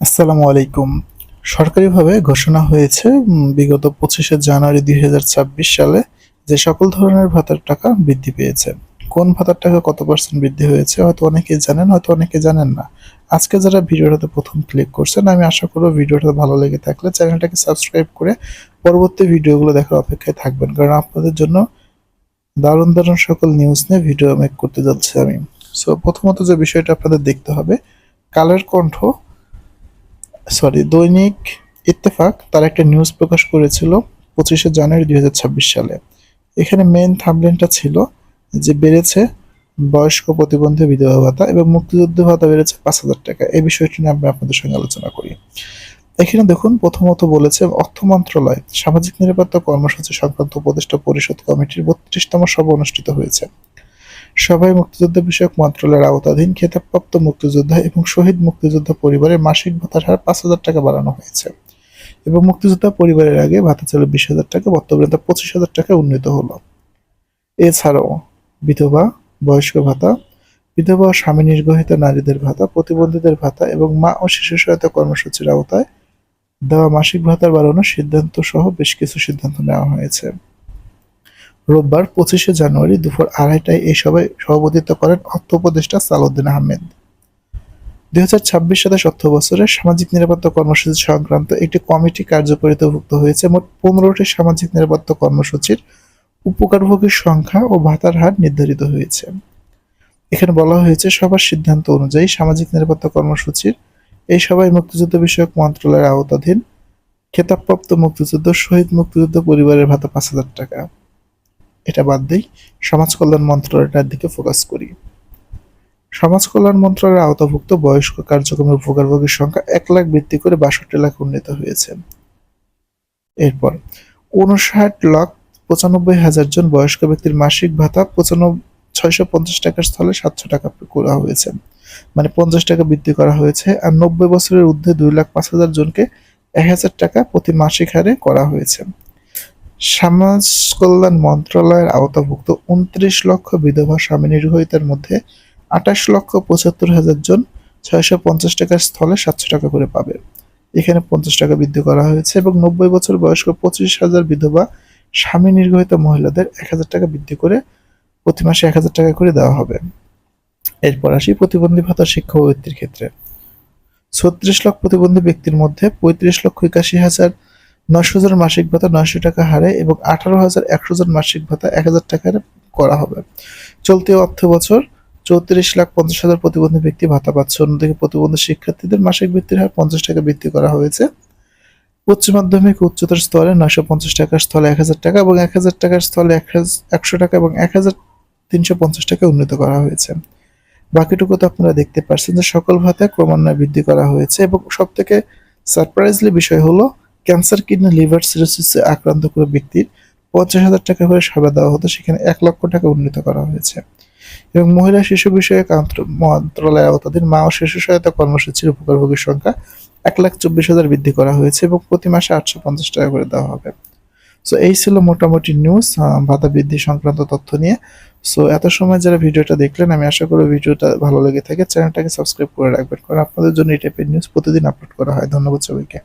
আসসালামু আলাইকুম। সরকারিভাবে ঘোষণা হয়েছে বিগত ২৫শে জানুয়ারি ২০২৬ সালে যে সকল ধরনের ভাতার টাকা বৃদ্ধি পেয়েছে। কোন ভাতার টাকা কত % বৃদ্ধি হয়েছে হয়তো অনেকেই জানেন, হয়তো অনেকে জানেন না। আজকে যারা ভিডিওটাতে ১ম ক্লিক করছেন, আমি আশা করব ভিডিওটা ভালো লেগে থাকলে চ্যানেলটাকে সাবস্ক্রাইব করে পরবর্তী ভিডিওগুলো দেখার অপেক্ষায় থাকবেন। কারণ আপনাদের জন্য দারুণ, দারুণ সকল নিউজ নিয়ে ভিডিও মেক করতে যাচ্ছি আমি। সো প্রথমত যে বিষয়টা আপনাদের দেখতে হবে, কালের কণ্ঠ দৈনিক ইত্তেফাক তার একটা নিউজ প্রকাশ করেছিল ২৫শে জানুয়ারি ২০২৬ সালে। এখানে মেইন থাম্বনেইলটা ছিল যে বেড়েছে বয়স্ক প্রতিবন্ধী বিধবা ভাতা এবং মুক্তিযুদ্ধ ভাতা বেড়েছে ৫,০০০ টাকা। এই বিষয়টি নিয়ে আমি আপনাদের সঙ্গে আলোচনা করি। এখানে দেখুন, প্রথমত বলেছে অর্থ মন্ত্রণালয় সামাজিক নিরাপত্তা কর্মসূচি সংক্রান্ত উপদেষ্টা পরিষদ কমিটির ৩২তম সভা অনুষ্ঠিত হয়েছে। সভায় মুক্তিযুদ্ধ বিষয়ক মন্ত্রণালয়ের আওতাধীন খেতাবপ্রাপ্ত মুক্তিযোদ্ধা এবং শহীদ মুক্তিযোদ্ধা পরিবারের মাসিক ভাতার হার ৫,০০০ টাকা বাড়ানো হয়েছে এবং মুক্তিযোদ্ধা পরিবারের আগে ভাতা ছিল ২০,০০০ টাকা, বর্তমানে তা ২৫,০০০ টাকায় উন্নীত হলো। এছাড়াও বিধবা, বয়স্ক ভাতা, বিধবা ও স্বামী নির্গহিত নারীদের ভাতা, প্রতিবন্ধীদের ভাতা এবং মা ও শিশু সহায়তা কর্মসূচির আওতায় দেওয়া মাসিক ভাতার বাড়ানোর সিদ্ধান্ত সহ বেশ কিছু সিদ্ধান্ত নেওয়া হয়েছে। রোববার ২৫শে জানুয়ারি দুপুর ২:৩০টায় এই সভায় সভাপতিত্ব করেন অর্থ উপদেষ্টা সালাউদ্দিন আহমেদ। ২০২৬ সালের অর্থবছরে সামাজিক নিরাপত্তা কর্মসূচি সংক্রান্ত একটি কমিটি কার্যকরিতাভুক্ত হয়েছে। মোট ১৫টি সামাজিক নিরাপত্তা কর্মসূচির উপকারভোগীর সংখ্যা ও ভাতার হার নির্ধারিত হয়েছে। এখানে বলা হয়েছে, সবার সিদ্ধান্ত অনুযায়ী সামাজিক নিরাপত্তা কর্মসূচির এই সভায় মুক্তিযুদ্ধ বিষয়ক মন্ত্রণালয়ের আওতাধীন খেতাবপ্রাপ্ত মুক্তিযুদ্ধ, শহীদ মুক্তিযুদ্ধ পরিবারের ভাতা ৫,০০০ টাকা। এটা বাদ দেই, সমাজ কল্যাণ মন্ত্রণালয়টার দিকে ফোকাস করি। সমাজ কল্যাণ মন্ত্রণালয়ের আওতাভুক্ত বয়স্ক কার্যক্রমের উপকারভোগীর সংখ্যা ১ লাখ বৃদ্ধি করে ৬২ লাখ উন্নীত হয়েছে। এরপর ৫৯,৯৫,০০০ জন বয়স্ক ব্যক্তির মাসিক ভাতা ৬৫০ টাকার স্থলে ৭০০ টাকা করা হয়েছে, মানে ৫০ টাকা বৃদ্ধি করা হয়েছে। আর ৯০ বছরের ঊর্ধ্বে ২,৫,০০০ জনকে ১,০০০ টাকা প্রতি মাসিক হারে করা হয়েছে। সমাজ কল্যাণ মন্ত্রণালয়ের আওতাভুক্ত ২৯ লক্ষ বিধবা স্বামী নির্গহিতার মধ্যে ২৮,৭৫,০০০ জন ৬৫০ টাকার স্থলে ৭০০ টাকা করে পাবে। এখানে ৫০ টাকা বৃদ্ধি করা হয়েছে এবং ৯০ বছর বয়স্ক ২৫,০০০ বিধবা স্বামী নির্গহিত মহিলাদের ১,০০০ টাকা বৃদ্ধি করে প্রতি মাসে ১,০০০ টাকা করে দেওয়া হবে। এরপর আসি প্রতিবন্ধী ভাতা শিক্ষাবৃত্তির ক্ষেত্রে। ৩৬ লাখ প্রতিবন্ধী ব্যক্তির মধ্যে ৩৫,৮১,৯০০ জন মাসিক ভাতা ৯০০ টাকা হারে এবং ১৮,১০০ জন মাসিক ভাতা ১,০০০ টাকা হারে করা হবে। চলতি অর্থ বছর ৩৪,৫০,০০০ প্রতিবন্ধী ব্যক্তি ভাতা পাচ্ছে। অন্যদিকে প্রতিবন্ধী শিক্ষার্থীদের মাসিক বৃত্তির হার ৫০ টাকা বৃদ্ধি করা হয়েছে। উচ্চ মাধ্যমিক ও উচ্চতর স্তরে ৯৫০ টাকার স্থলে ১,০০০ টাকা এবং ১,০০০ টাকার স্থলে ১০০ টাকা এবং ১,৩৫০ টাকা উন্নীত করা হয়েছে। বাকিটুকু তো আপনারা দেখতে পাচ্ছেন যে সকল ভাতা ক্রমান্বয়ে বৃদ্ধি করা হয়েছে এবং সবথেকে সারপ্রাইজলি বিষয় হলো, ক্যান্সার, কিডনি, লিভার সিরোসিসে আক্রান্ত কোনো ব্যক্তির ৫০,০০০ টাকা করে সেবা দেওয়া হতো, সেখানে ১,০০,০০০ টাকা উন্নীত করা হয়েছে। এবং মহিলা শিশু বিষয়ক মন্ত্রণালয়ের আওতাধীন মা ও শিশু সহায়তা কর্মসূচির উপকারভোগীর সংখ্যা ১,২৪,০০০ বৃদ্ধি করা হয়েছে এবং প্রতি মাসে ৮৫০ টাকা করে দেওয়া হবে। সো এই ছিল মোটামুটি নিউজ ভাতা বৃদ্ধি সংক্রান্ত তথ্য নিয়ে। সো এত সময় যারা ভিডিওটা দেখলেন, আমি আশা করি ভিডিওটা ভালো লেগে থাকে। চ্যানেলটাকে সাবস্ক্রাইব করে রাখবেন, কারণ আপনাদের জন্য এই টাইপের নিউজ প্রতিদিন আপলোড করা হয়। ধন্যবাদ সবাইকে।